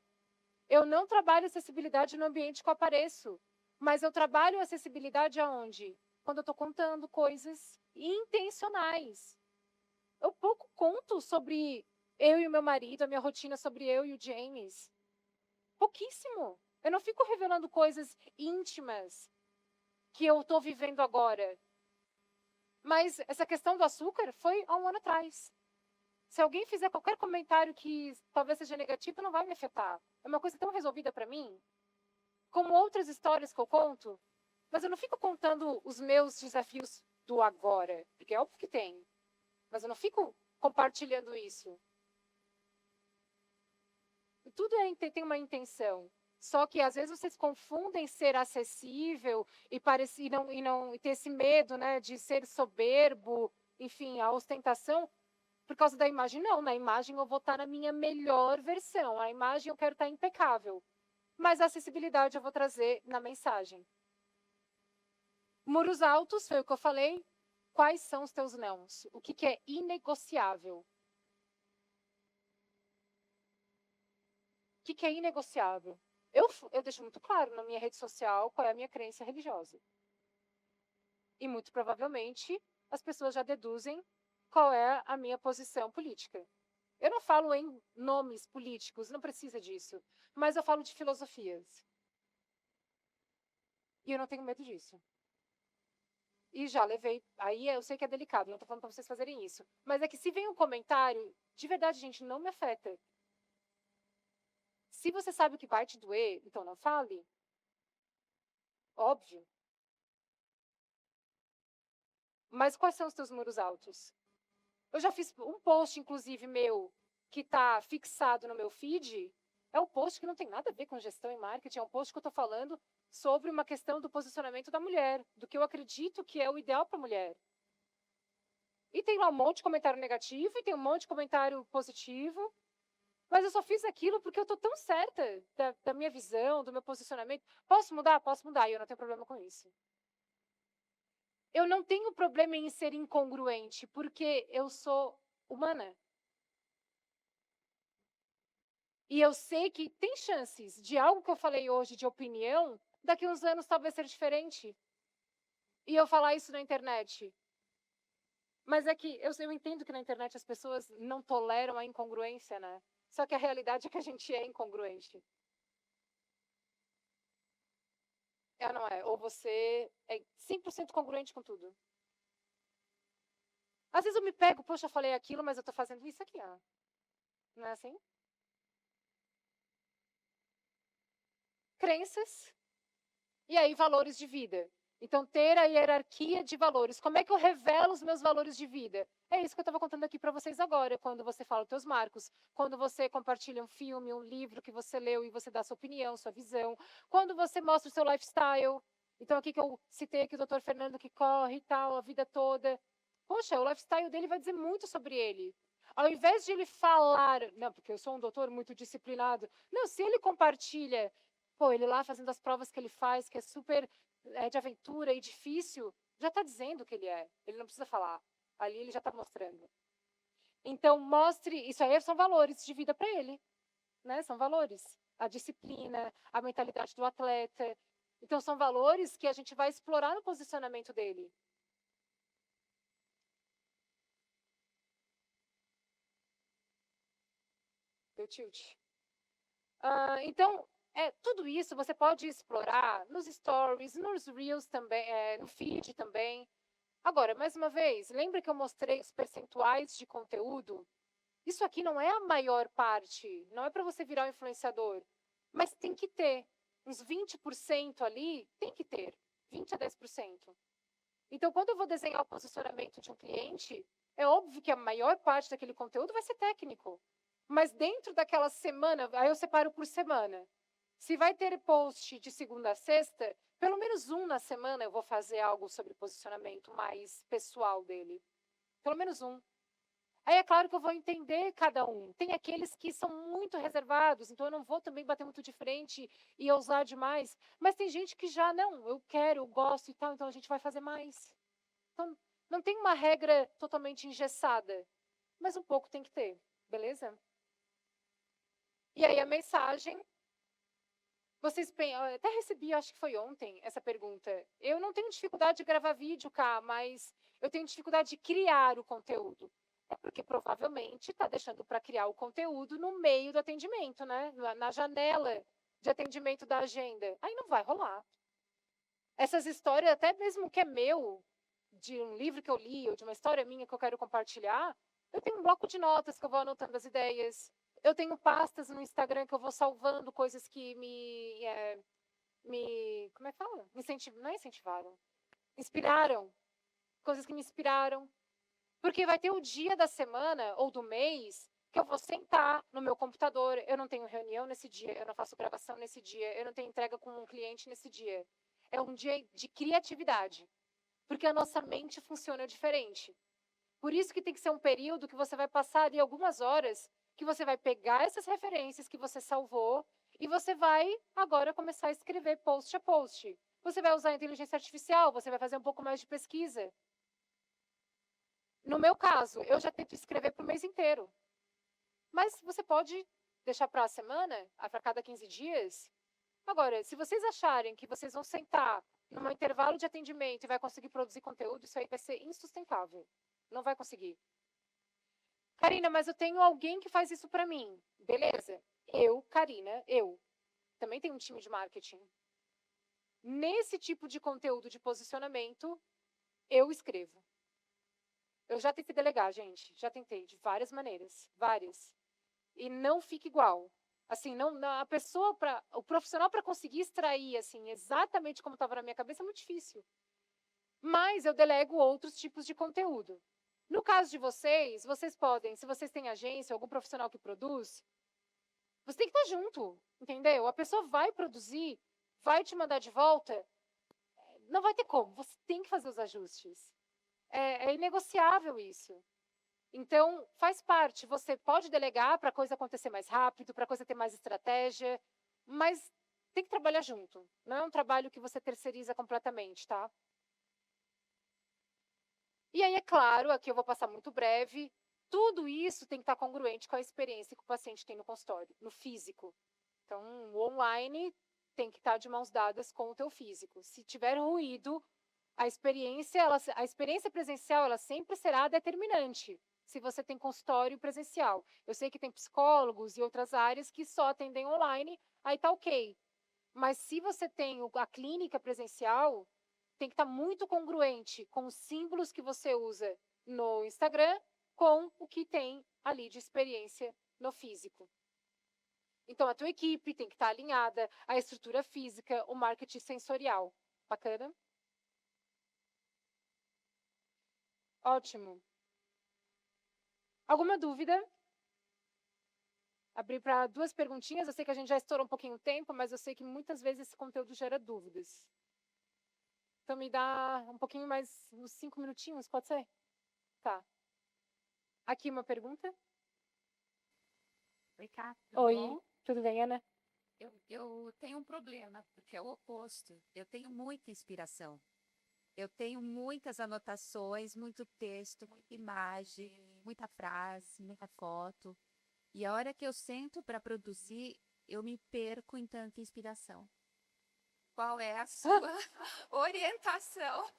Eu não trabalho acessibilidade no ambiente que eu apareço. Mas eu trabalho acessibilidade aonde? Quando eu estou contando coisas intencionais. Eu pouco conto sobre eu e o meu marido, a minha rotina sobre eu e o James. Pouquíssimo. Eu não fico revelando coisas íntimas que eu estou vivendo agora. Mas essa questão do açúcar foi há um ano atrás. Se alguém fizer qualquer comentário que talvez seja negativo, não vai me afetar. É uma coisa tão resolvida para mim, como outras histórias que eu conto, mas eu não fico contando os meus desafios do agora, porque é óbvio que tem, mas eu não fico compartilhando isso. Tudo tem uma intenção. Só que às vezes vocês confundem ser acessível e ter esse medo, né, de ser soberbo, enfim, a ostentação por causa da imagem. Não, na imagem eu vou estar na minha melhor versão. A imagem eu quero estar impecável. Mas a acessibilidade eu vou trazer na mensagem. Muros altos, foi o que eu falei. Quais são os teus nãos? O que é inegociável? O que é inegociável? Eu deixo muito claro na minha rede social qual é a minha crença religiosa. E muito provavelmente as pessoas já deduzem qual é a minha posição política. Eu não falo em nomes políticos, não precisa disso, mas eu falo de filosofias. E eu não tenho medo disso. E já levei, aí eu sei que é delicado, não estou falando para vocês fazerem isso, mas é que se vem um comentário, de verdade, gente, não me afeta. Se você sabe o que vai te doer, então não fale. Óbvio. Mas quais são os teus muros altos? Eu já fiz um post, inclusive, meu, que está fixado no meu feed. É um post que não tem nada a ver com gestão e marketing, é um post que eu estou falando sobre uma questão do posicionamento da mulher, do que eu acredito que é o ideal para a mulher. E tem lá um monte de comentário negativo, e tem um monte de comentário positivo, mas eu só fiz aquilo porque eu estou tão certa da minha visão, do meu posicionamento. Posso mudar? Posso mudar, e eu não tenho problema com isso. Eu não tenho problema em ser incongruente, porque eu sou humana. E eu sei que tem chances de algo que eu falei hoje de opinião, daqui uns anos talvez ser diferente. E eu falar isso na internet. Mas é que eu entendo que na internet as pessoas não toleram a incongruência, né? Só que a realidade é que a gente é incongruente. É, não é? Ou você é 100% congruente com tudo. Às vezes eu me pego, poxa, eu falei aquilo, mas eu tô fazendo isso aqui, ó. Não é assim? Crenças e aí valores de vida. Então, ter a hierarquia de valores. Como é que eu revelo os meus valores de vida? É isso que eu estava contando aqui para vocês agora, quando você fala os teus marcos, quando você compartilha um filme, um livro que você leu e você dá sua opinião, sua visão, quando você mostra o seu lifestyle. Então, aqui que eu citei aqui o Dr. Fernando que corre e tal, a vida toda. Poxa, o lifestyle dele vai dizer muito sobre ele. Ao invés de ele falar, não, porque eu sou um doutor muito disciplinado, não, se ele compartilha, pô, ele lá fazendo as provas que ele faz, que é super de aventura e difícil, já está dizendo que ele é. Ele não precisa falar. Ali ele já está mostrando. Então, mostre. Isso aí são valores de vida para ele. Né? São valores. A disciplina, a mentalidade do atleta. Então, são valores que a gente vai explorar no posicionamento dele. Deu tilt. Então, tudo isso você pode explorar nos stories, nos reels também, no feed também. Agora, mais uma vez, lembra que eu mostrei os percentuais de conteúdo? Isso aqui não é a maior parte, não é para você virar um influenciador, mas tem que ter. Uns 20% ali, tem que ter. 20 a 10%. Então, quando eu vou desenhar o posicionamento de um cliente, é óbvio que a maior parte daquele conteúdo vai ser técnico. Mas dentro daquela semana, aí eu separo por semana. Se vai ter post de segunda a sexta, pelo menos um na semana eu vou fazer algo sobre posicionamento mais pessoal dele. Pelo menos um. Aí é claro que eu vou entender cada um. Tem aqueles que são muito reservados, então eu não vou também bater muito de frente e ousar demais. Mas tem gente que já, não, eu quero, eu gosto e tal, então a gente vai fazer mais. Então, não tem uma regra totalmente engessada, mas um pouco tem que ter, beleza? E aí a mensagem. Vocês até recebi, acho que foi ontem, essa pergunta. Eu não tenho dificuldade de gravar vídeo, cá, mas eu tenho dificuldade de criar o conteúdo. É porque provavelmente está deixando para criar o conteúdo no meio do atendimento, né? Na janela de atendimento da agenda. Aí não vai rolar. Essas histórias, até mesmo que é meu, de um livro que eu li, ou de uma história minha que eu quero compartilhar, eu tenho um bloco de notas que eu vou anotando as ideias. Eu tenho pastas no Instagram que eu vou salvando coisas que como é que fala? Não é incentivaram. Inspiraram. Coisas que me inspiraram. Porque vai ter o dia da semana ou do mês que eu vou sentar no meu computador, eu não tenho reunião nesse dia, eu não faço gravação nesse dia, eu não tenho entrega com um cliente nesse dia. É um dia de criatividade. Porque a nossa mente funciona diferente. Por isso que tem que ser um período que você vai passar ali algumas horas, que você vai pegar essas referências que você salvou e você vai agora começar a escrever post a post. Você vai usar a inteligência artificial, você vai fazer um pouco mais de pesquisa. No meu caso, eu já tento escrever para o mês inteiro. Mas você pode deixar para a semana, para cada 15 dias. Agora, se vocês acharem que vocês vão sentar num intervalo de atendimento e vai conseguir produzir conteúdo, isso aí vai ser insustentável. Não vai conseguir. Karina, mas eu tenho alguém que faz isso para mim. Beleza. Eu, Karina, eu também tenho um time de marketing. Nesse tipo de conteúdo de posicionamento, eu escrevo. Eu já tentei delegar, gente. Já tentei, de várias maneiras. Várias. E não fica igual. Assim, a pessoa, o profissional para conseguir extrair, assim, exatamente como estava na minha cabeça, é muito difícil. Mas eu delego outros tipos de conteúdo. No caso de vocês, vocês podem, se vocês têm agência, algum profissional que produz, você tem que estar junto, entendeu? A pessoa vai produzir, vai te mandar de volta, não vai ter como, você tem que fazer os ajustes. É inegociável isso. Então, faz parte, você pode delegar para a coisa acontecer mais rápido, para a coisa ter mais estratégia, mas tem que trabalhar junto. Não é um trabalho que você terceiriza completamente, tá? E aí, é claro, aqui eu vou passar muito breve, tudo isso tem que estar congruente com a experiência que o paciente tem no consultório, no físico. Então, o online tem que estar de mãos dadas com o teu físico. Se tiver ruído, a experiência presencial ela sempre será determinante se você tem consultório presencial. Eu sei que tem psicólogos e outras áreas que só atendem online, aí tá ok. Mas se você tem a clínica presencial, tem que estar muito congruente com os símbolos que você usa no Instagram com o que tem ali de experiência no físico. Então, a tua equipe tem que estar alinhada, a estrutura física, o marketing sensorial. Bacana? Ótimo. Alguma dúvida? Abri para 2 perguntinhas. Eu sei que a gente já estourou um pouquinho o tempo, mas eu sei que muitas vezes esse conteúdo gera dúvidas. Então, me dá um pouquinho mais, uns 5 minutinhos, pode ser? Tá. Aqui uma pergunta. Oi, Cá, tudo Oi, bom? tudo bem, Ana? Eu tenho um problema, porque é o oposto. Eu tenho muita inspiração. Eu tenho muitas anotações, muito texto, muita imagem, muita frase, muita foto. E a hora que eu sento para produzir, eu me perco em tanta inspiração. Qual é a sua orientação?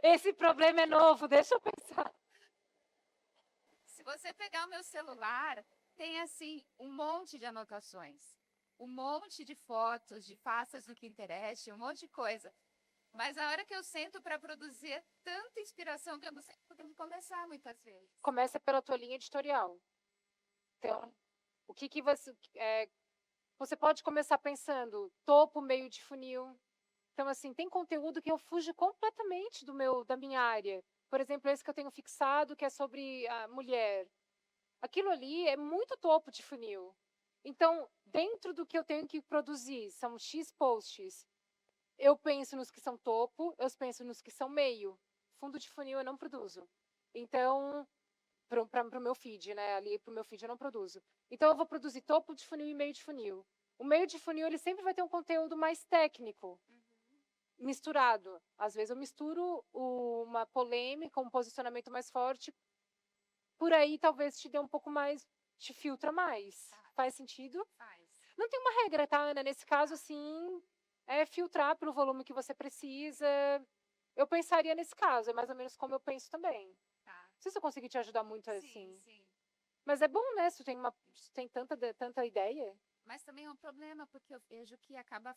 Esse problema é novo, deixa eu pensar. Se você pegar o meu celular, tem assim um monte de anotações, um monte de fotos, de pastas do Pinterest, um monte de coisa. Mas a hora que eu sento para produzir, é tanta inspiração que eu não sei por onde começar muitas vezes. Começa pela tua linha editorial. Então, o que você... você pode começar pensando topo, meio de funil. Então, assim, tem conteúdo que eu fujo completamente da minha área. Por exemplo, esse que eu tenho fixado, que é sobre a mulher. Aquilo ali é muito topo de funil. Então, dentro do que eu tenho que produzir, são X posts. Eu penso nos que são topo, eu penso nos que são meio. Fundo de funil eu não produzo. Então, para o meu feed, né? Ali para o meu feed eu não produzo. Então, eu vou produzir topo de funil e meio de funil. O meio de funil ele sempre vai ter um conteúdo mais técnico, misturado. Às vezes eu misturo uma polêmica, um posicionamento mais forte. Por aí talvez te dê um pouco mais, te filtra mais. Faz sentido? Faz. Não tem uma regra, tá, Ana? Nesse caso, assim, é filtrar pelo volume que você precisa. Eu pensaria nesse caso, é mais ou menos como eu penso também. Tá. Não sei se eu consegui te ajudar muito Sim, assim. sim. Mas é bom, né? Se tu tem tanta ideia. Mas também é um problema, porque eu vejo que acaba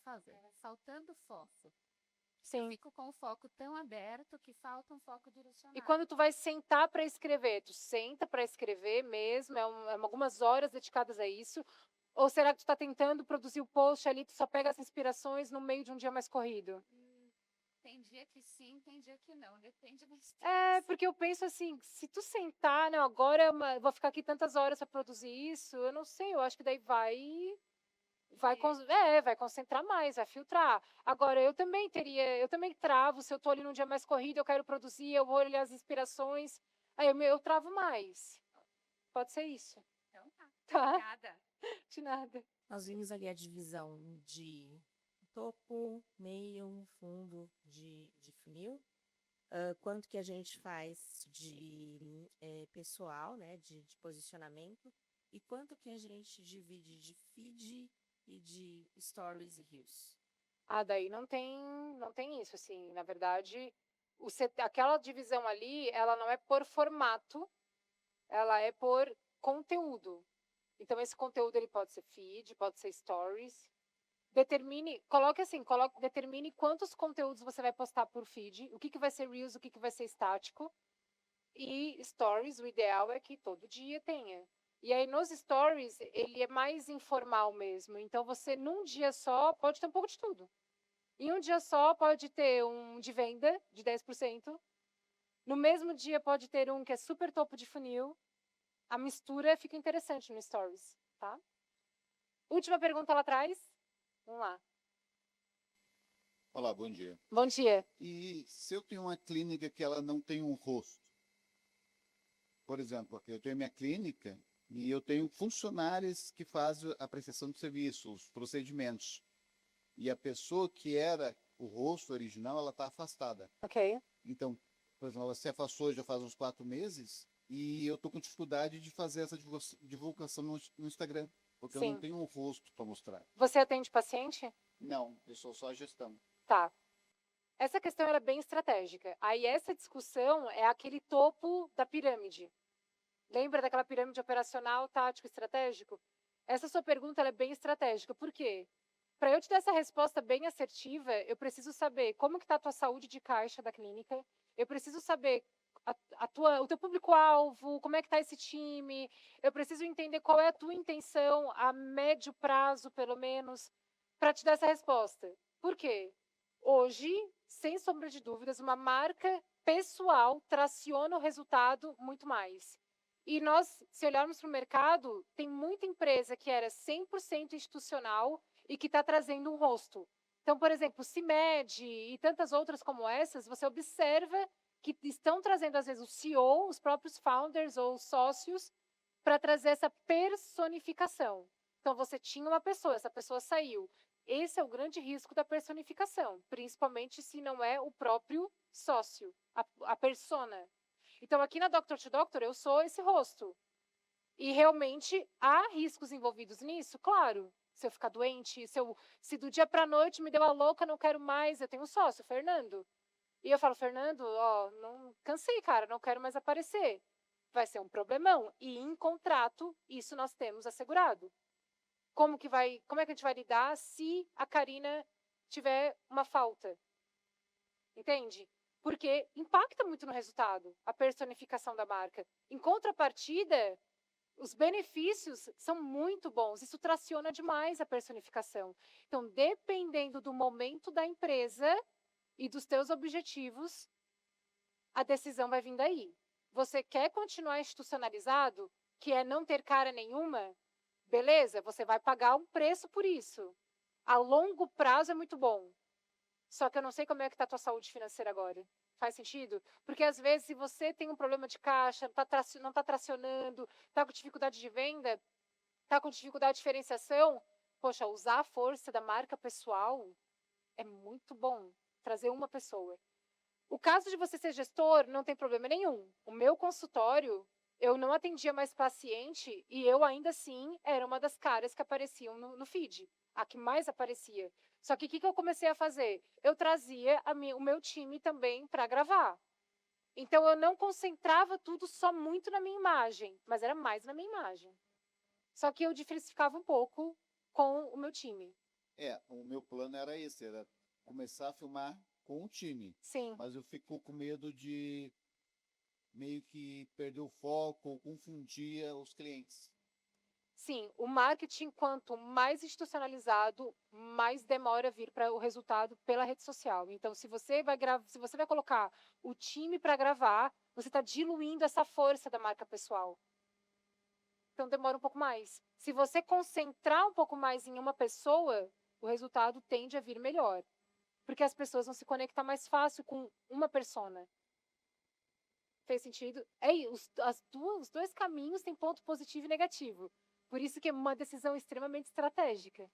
faltando foco. Eu Sim. fico com o foco tão aberto que falta um foco direcionado. E quando tu vai sentar para escrever, tu senta para escrever mesmo, algumas horas dedicadas a isso? Ou será que tu está tentando produzir o post ali, tu só pega as inspirações no meio de um dia mais corrido? Tem dia que sim, tem dia que não. Depende da É, inspiração. porque eu penso assim, se tu sentar, não, agora vou ficar aqui tantas horas para produzir isso, eu não sei, eu acho que daí vai concentrar mais, vai filtrar. Agora, eu também travo, se eu tô ali num dia mais corrido, eu quero produzir, eu vou olhar as inspirações, aí eu travo mais. Pode ser isso. Então tá. Tá? Obrigada. De nada. Nós vimos ali a divisão de topo, meio, fundo de funil. Quanto que a gente faz de pessoal, né, de posicionamento, e quanto que a gente divide de feed e de stories e reels. Daí não tem isso, assim, na verdade, aquela divisão ali, ela não é por formato, ela é por conteúdo. Então, esse conteúdo ele pode ser feed, pode ser stories. Determine quantos conteúdos você vai postar por feed, o que vai ser reels, o que vai ser estático. E stories, o ideal é que todo dia tenha. E aí, nos stories, ele é mais informal mesmo. Então, você, num dia só, pode ter um pouco de tudo. Em um dia só, pode ter um de venda de 10%. No mesmo dia, pode ter um que é super topo de funil. A mistura fica interessante no Stories, tá? Última pergunta lá atrás. Vamos lá. Olá, bom dia. Bom dia. E se eu tenho uma clínica que ela não tem um rosto? Por exemplo, aqui eu tenho minha clínica e eu tenho funcionários que fazem a prestação de serviço, os procedimentos. E a pessoa que era o rosto original, ela está afastada. Ok. Então, por exemplo, ela se afastou já faz uns 4 meses e eu estou com dificuldade de fazer essa divulgação no Instagram, porque eu Sim. não tenho um rosto para mostrar. Você atende paciente? Não, eu sou só a gestão. Tá. Essa questão era bem estratégica. Aí essa discussão é aquele topo da pirâmide. Lembra daquela pirâmide operacional, tático, estratégico? Essa sua pergunta ela é bem estratégica. Por quê? Para eu te dar essa resposta bem assertiva, eu preciso saber como que está a tua saúde de caixa da clínica, eu preciso saber o teu público-alvo, como é que está esse time, eu preciso entender qual é a tua intenção a médio prazo, pelo menos, para te dar essa resposta. Por quê? Hoje, sem sombra de dúvidas, uma marca pessoal traciona o resultado muito mais. E nós, se olharmos para o mercado, tem muita empresa que era 100% institucional e que está trazendo um rosto. Então, por exemplo, CIMED e tantas outras como essas, você observa que estão trazendo, às vezes, o CEO, os próprios founders ou os sócios, para trazer essa personificação. Então, você tinha uma pessoa, essa pessoa saiu. Esse é o grande risco da personificação, principalmente se não é o próprio sócio, a persona. Então, aqui na Doctor to Doctor, eu sou esse rosto. E realmente há riscos envolvidos nisso? Claro. Se eu ficar doente, se do dia para a noite me deu a louca, não quero mais, eu tenho um sócio, Fernando. E eu falo, Fernando, ó, não cansei, cara, não quero mais aparecer. Vai ser um problemão. E em contrato, isso nós temos assegurado. Como é que a gente vai lidar se a Karina tiver uma falta? Entende? Porque impacta muito no resultado, a personificação da marca. Em contrapartida, os benefícios são muito bons. Isso traciona demais a personificação. Então, dependendo do momento da empresa e dos teus objetivos, a decisão vai vir daí. Você quer continuar institucionalizado, que é não ter cara nenhuma? Beleza, você vai pagar um preço por isso. A longo prazo é muito bom. Só que eu não sei como é que está a tua saúde financeira agora. Faz sentido? Porque, às vezes, se você tem um problema de caixa, não está tracionando, está com dificuldade de venda, está com dificuldade de diferenciação, poxa, usar a força da marca pessoal é muito bom. Trazer uma pessoa. O caso de você ser gestor, não tem problema nenhum. O meu consultório, eu não atendia mais paciente e eu, ainda assim, era uma das caras que apareciam no feed. A que mais aparecia. Só que o que eu comecei a fazer? Eu trazia o meu time também para gravar. Então, eu não concentrava tudo só muito na minha imagem, mas era mais na minha imagem. Só que eu diversificava um pouco com o meu time. O meu plano era esse, era começar a filmar com o time. Sim. Mas eu fico com medo de meio que perder o foco ou confundir os clientes. Sim, o marketing, quanto mais institucionalizado, mais demora a vir para o resultado pela rede social. Então, se você vai colocar o time para gravar, você está diluindo essa força da marca pessoal. Então, demora um pouco mais. Se você concentrar um pouco mais em uma pessoa, o resultado tende a vir melhor. Porque as pessoas vão se conectar mais fácil com uma persona. Fez sentido? Os dois caminhos têm ponto positivo e negativo. Por isso que é uma decisão extremamente estratégica.